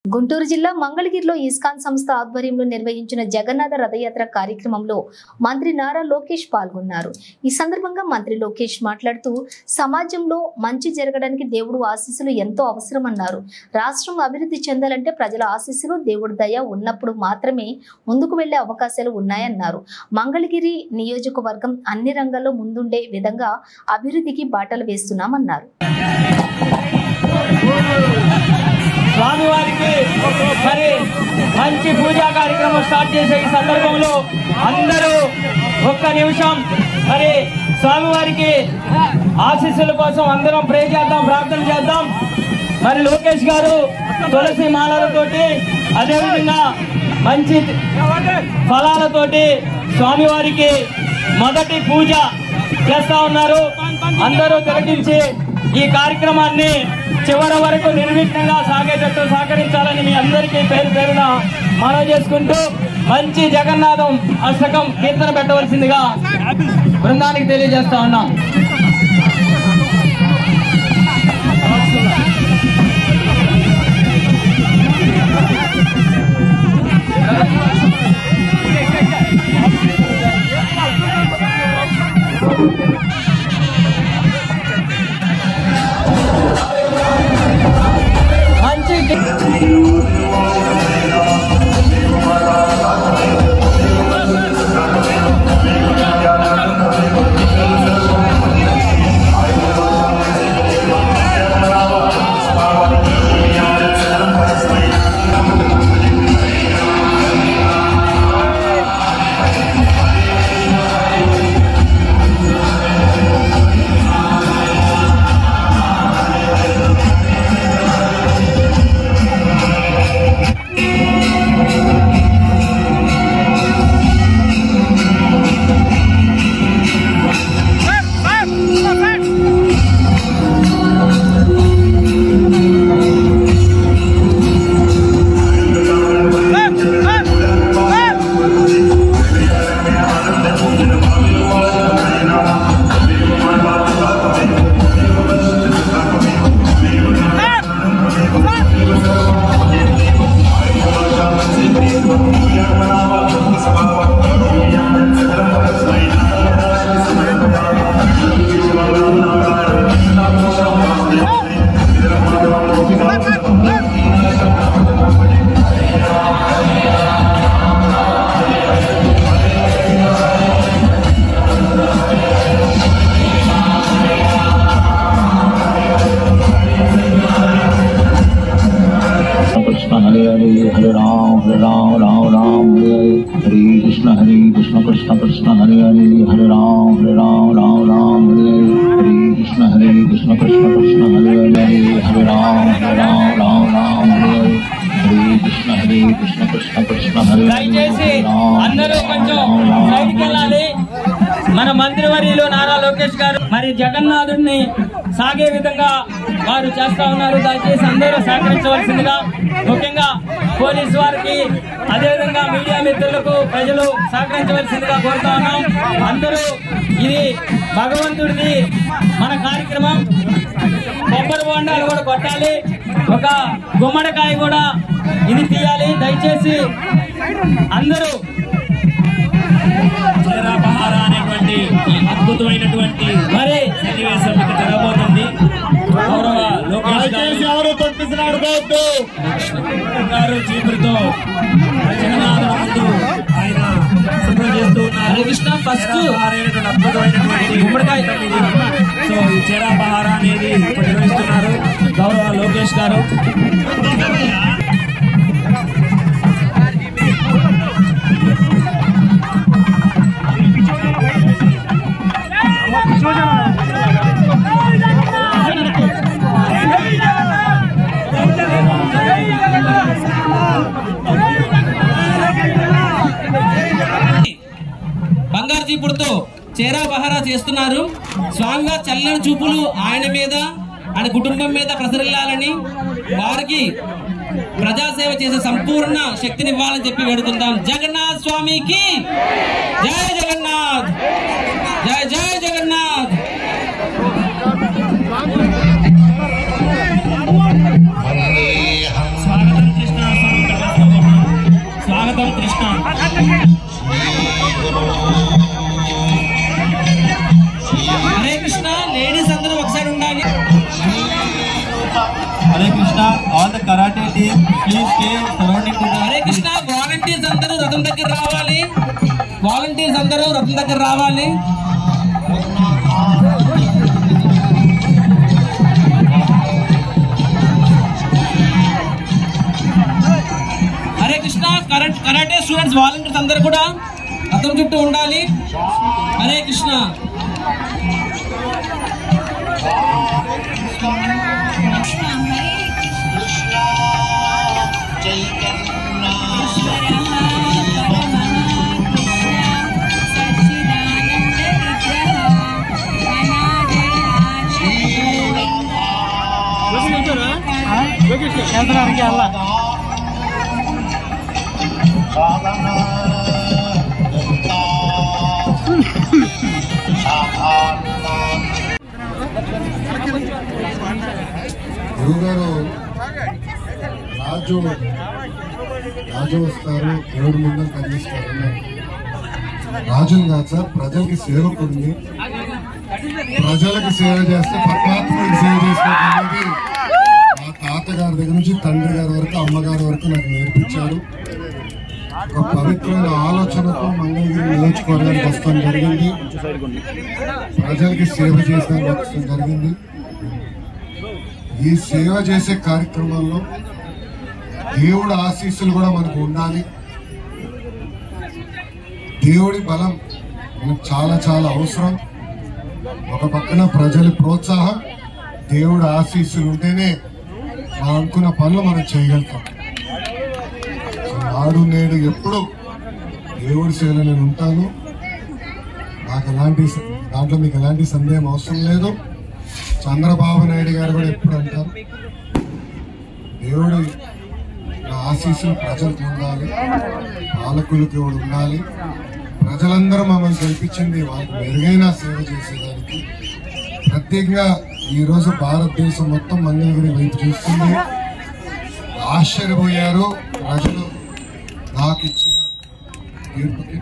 గుంటూరు జిల్లా మంగళగిరిలో ఇస్కాన్ సంస్థ ఆధ్వర్యంలో నిర్వహించిన జగన్నాథ రథయాత్ర కార్యక్రమంలో మంత్రి నారా లోకేష్ పాల్గొన్నారు. ఈ సందర్భంగా మంత్రి లోకేష్ మాట్లాడుతూ సమాజంలో మంచి జరగడానికి దేవుడు ఆశీస్సులు ఎంతో అవసరమన్నారు. రాష్ట్రం అభివృద్ధి చెందాలంటే ప్రజల ఆశీస్సులు దేవుడి దయ ఉన్నప్పుడు మాత్రమే ముందుకు వెళ్లే అవకాశాలు ఉన్నాయన్నారు. మంగళగిరి నియోజకవర్గం అన్ని రంగాల్లో ముందుండే విధంగా అభివృద్ధికి బాటలు వేస్తున్నామన్నారు. స్వామివారికి మరి మంచి పూజా కార్యక్రమం స్టార్ట్ చేసే ఈ సందర్భంలో అందరూ ఒక్క నిమిషం మరి స్వామివారికి ఆశీస్సుల కోసం అందరం ప్రే చేద్దాం, ప్రార్థన చేద్దాం. మరి లోకేష్ గారు తులసి మాలలతోటి అదేవిధంగా మంచి ఫలాలతోటి స్వామివారికి మొదటి పూజ చేస్తా ఉన్నారు. అందరూ తిలకించి ఈ కార్యక్రమాన్ని చివరి వరకు నిర్విఘ్నంగా సాగేటట్టు సహకరించాలని మీ అందరికీ పేరు పేరున మనవి చేసుకుంటూ మంచి జగన్నాథం అష్టకం కీర్తన పెట్టవలసిందిగా బృందానికి తెలియజేస్తా ఉన్నాం. हरे राम राम राम हरे कृष्ण कृष्ण कृष्ण हरे हरे राम राम राम हरे कृष्ण कृष्ण कृष्ण हरे हरे राम राम हरे कृष्ण कृष्ण कृष्ण हरे దయచేసి అందరూ కొంచెం సైడ్కి వెళ్ళాలి. మన మంత్రివర్యులు నారా లోకేష్ గారు మరి జగన్నాథుడిని సాగే విధంగా వారు చేస్తా ఉన్నారు. దయచేసి అందరూ సహకరించవలసిందిగా ముఖ్యంగా పోలీసు వారికి అదేవిధంగా మీడియా మిత్రులకు ప్రజలు సహకరించవలసిందిగా కోరుతా ఉన్నాం. అందరూ ఇది భగవంతుడిది మన కార్యక్రమం. కొబ్బరి బొండాలు కూడా కొట్టాలి, ఒక గుమ్మడికాయ కూడా ఇది తీయాలి. దయచేసి అందరూ అనేటువంటి అద్భుతమైనటువంటి మరి సన్నివేశం ఇక్కడ జరగబోతుంది. గౌరవ లోకేష్ గారు చీపురుతో జగన్నాథుల ముందు ఆయన శుభ్రం చేస్తూ ఉన్నారు. కృష్ణ ఫస్ట్ అద్భుతమైనటువంటి గుమ్మడికాయ. సో ఈ చేరాపహార అనేది ఇప్పుడు నిర్వహిస్తున్నారు గౌరవ లోకేష్ గారు. బంగారు చీపుడుతో చేరా బహారా చేస్తున్నారు. స్వామివారి చల్లని చూపులు ఆయన మీద ఆయన కుటుంబం మీద ప్రసరిల్లాలని, వారికి ప్రజాసేవ చేసే సంపూర్ణ శక్తిని ఇవ్వాలని చెప్పి వేడుకుందాం. జగన్నాథ్ స్వామికి జై జగన్నాథ్, జై జై జగన్నాథ్. స్వాగతం కృష్ణ హరే కృష్ణ. లేడీస్ అందరూ ఒకసారి ఉండాలి. Hare Krishna. All the karate team please stay surrounding. Hare Krishna. Volunteers అందరూ రథం దగ్గర రావాలి. వాలంటీర్స్ అందరూ రథం దగ్గర రావాలి. Hare Krishna. Karate students volunteers అందరూ కూడా రథం చుట్టూ ఉండాలి. హరే కృష్ణ. గురుగారు రాజు వస్తారు, దేవుడి ముందు కనిపిస్తారు. రాజుని కాదు సార్, ప్రజలకి సేవకుడిని. ప్రజలకు సేవ చేస్తే పరమాత్మకి సేవ చేసుకోవడానికి మా తాతగారి దగ్గర నుంచి తండ్రి గారి వరకు, అమ్మగారి వరకు నాకు నేర్పించారు. ఒక పవిత్రమైన ఆలోచనతో మంగళగిరి నియోజకవర్గానికి వస్తాం జరిగింది. ప్రజలకి సేవ చేసడానికి వస్తాం జరిగింది. ఈ సేవ చేసే కార్యక్రమంలో దేవుడి ఆశీస్సులు కూడా మనకు ఉండాలి. దేవుడి బలం మనకు చాలా చాలా అవసరం. ఒక పక్కన ప్రజల ప్రోత్సాహం, దేవుడి ఆశీస్సులు ఉంటేనే మనం అనుకున్న పనులు మనం చేయగలుగుతాం. నాడు నేడు ఎప్పుడు దేవుడి సేవలో నేను ఉంటాను. దాంట్లో మీకు ఎలాంటి సందేహం అవసరం లేదు. చంద్రబాబు నాయుడు గారు కూడా ఎప్పుడు అంటారు, దేవుడు ఆశీస్సులు ప్రజలకు ఉండాలి, పాలకులకి కూడా ఉండాలి. ప్రజలందరూ మమ్మల్ని గెలిపించింది వాళ్ళకి మెరుగైన సేవ చేసేదానికి. ప్రత్యేకంగా ఈరోజు భారతదేశం మొత్తం మంగళగిరి వైపు చూస్తుంది. ఆశ్చర్యపోయారు ప్రజలు. నాకు ఇచ్చిన తీర్పుకి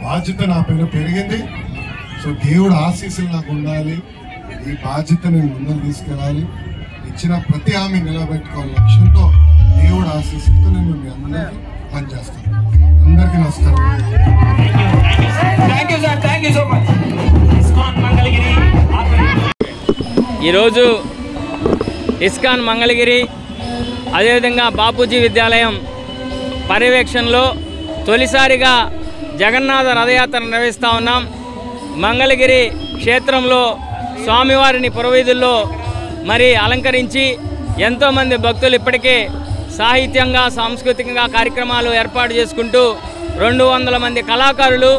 బాధ్యత నా పైన పెరిగింది. సో దేవుడు ఆశీస్సులు నాకు ఉండాలి. ఈ బాధ్యత నేను ముందుకు తీసుకెళ్ళాలి. ఇచ్చిన ప్రతి హామీ నిలబెట్టుకోవాలి లక్ష్యంతో దేవుడు ఆశీస్సులతో నేను మీ అందరికీ పనిచేస్తాను. అందరికీ నమస్కారం. ఈరోజు ఇస్కాన్ మంగళగిరి అదేవిధంగా బాపూజీ విద్యాలయం పర్యవేక్షణలో తొలిసారిగా జగన్నాథ రథయాత్ర నిర్వహిస్తూ ఉన్నాం. మంగళగిరి క్షేత్రంలో స్వామివారిని పురవీధుల్లో మరి అలంకరించి ఎంతోమంది భక్తులు ఇప్పటికే సాహిత్యంగా సాంస్కృతికంగా కార్యక్రమాలు ఏర్పాటు చేసుకుంటూ 200 మంది కళాకారులు,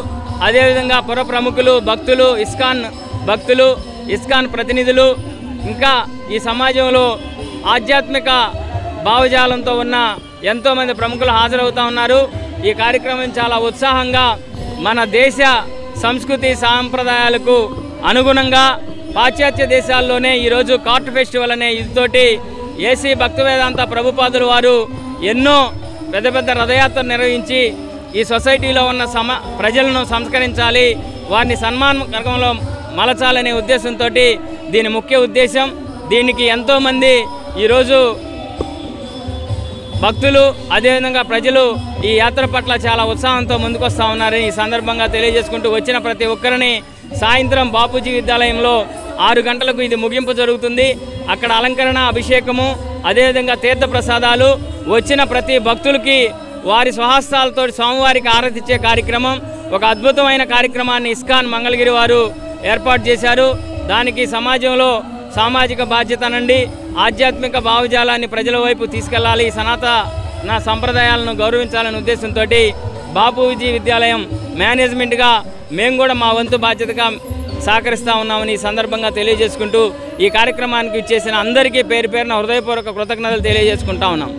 అదేవిధంగా పుర ప్రముఖులు, భక్తులు, ఇస్కాన్ ప్రతినిధులు, ఇంకా ఈ సమాజంలో ఆధ్యాత్మిక భావజాలంతో ఉన్న ఎంతోమంది ప్రముఖులు హాజరవుతూ ఉన్నారు. ఈ కార్యక్రమం చాలా ఉత్సాహంగా మన దేశ సంస్కృతి సాంప్రదాయాలకు అనుగుణంగా పాశ్చాత్య దేశాల్లోనే ఈరోజు కార్ట్ ఫెస్టివల్ అనే ఇదితోటి ఏసీ భక్తివేదాంత ప్రభుపాదులు వారు ఎన్నో పెద్ద పెద్ద రథయాత్రలు నిర్వహించి ఈ సొసైటీలో ఉన్న ప్రజలను సంస్కరించాలి, వారిని సన్మానకరంలో మలచాలనే ఉద్దేశంతో దీని ముఖ్య ఉద్దేశం. దీనికి ఎంతోమంది ఈరోజు భక్తులు అదేవిధంగా ప్రజలు ఈ యాత్ర పట్ల చాలా ఉత్సాహంతో ముందుకొస్తూ ఉన్నారని ఈ సందర్భంగా తెలియజేసుకుంటూ, వచ్చిన ప్రతి ఒక్కరిని సాయంత్రం బాపూజీ విద్యాలయంలో 6 గంటలకు ఇది ముగింపు జరుగుతుంది. అక్కడ అలంకరణ, అభిషేకము, అదేవిధంగా తీర్థప్రసాదాలు, వచ్చిన ప్రతి భక్తులకి వారి స్వహస్తాలతో స్వామివారికి ఆరతిచ్చే కార్యక్రమం, ఒక అద్భుతమైన కార్యక్రమాన్ని ఇస్కాన్ మంగళగిరి వారు ఏర్పాటు చేశారు. దానికి సమాజంలో సామాజిక బాధ్యత నుండి ఆధ్యాత్మిక భావజాలాన్ని ప్రజల వైపు తీసుకెళ్లాలి, సనాతన సంప్రదాయాలను గౌరవించాలనే ఉద్దేశంతో బాపూజీ విద్యాలయం మేనేజ్మెంట్గా మేము కూడా మా వంతు బాధ్యతగా సహకరిస్తూ ఉన్నామని ఈ సందర్భంగా తెలియజేసుకుంటూ, ఈ కార్యక్రమానికి ఇచ్చేసిన అందరికీ పేరు పేరున హృదయపూర్వక కృతజ్ఞతలు తెలియజేసుకుంటా ఉన్నాం.